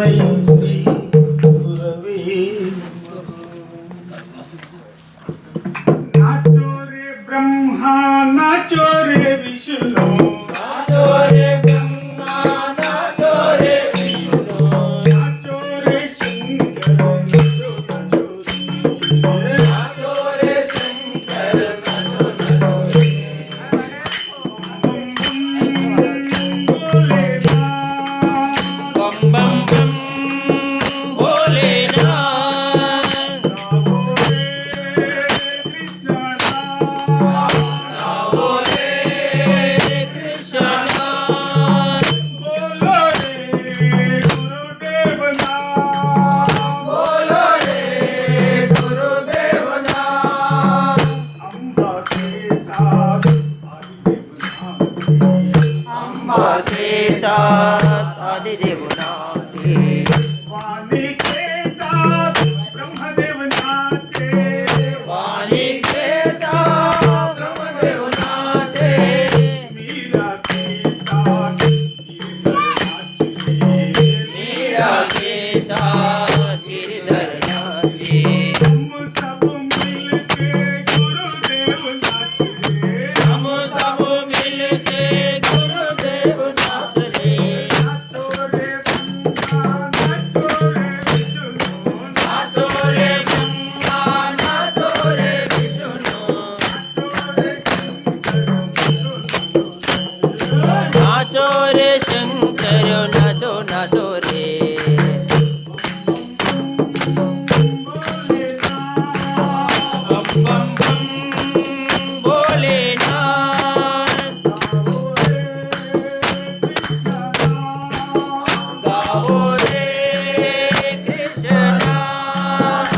तस्मै श्री गुरवे नाचो रे ब्रह्मा नाचो रे विष्णू नाचो रे ब्रह्मा नाचो रे विष्णु नाचो रे शंकर नाचो रे शंकर नाचो नाचो रे बम बम बम भोलेनाथ गाओ रे कृष्णनाथ बोलो रे गुरुदेवनाथ अम्बा के साथ आदिदेव नाचे वाणी के साथ ब्रह्मदेव नाचे वाणी के साथ ब्रह्मदेव नाचे मीरा के साथ मीरा के साथ गिरधर नाचे हम सब मिलके गुरुदेव नाचे हम सब मिलके गुरुदेव नाच रे नाचो रे ब्रह्मा नाचो रे विष्णु नाचो रे शंकर नाचो नाचो रे बम बम बम भोलेनाथ गाओ रे कृष्णनाथ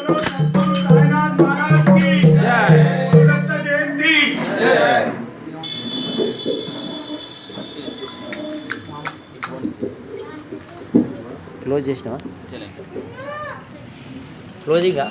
साईनाथ महाराज की जय दत्त जयंती जय క్లోజ్ చేసినావా క్లోజింగా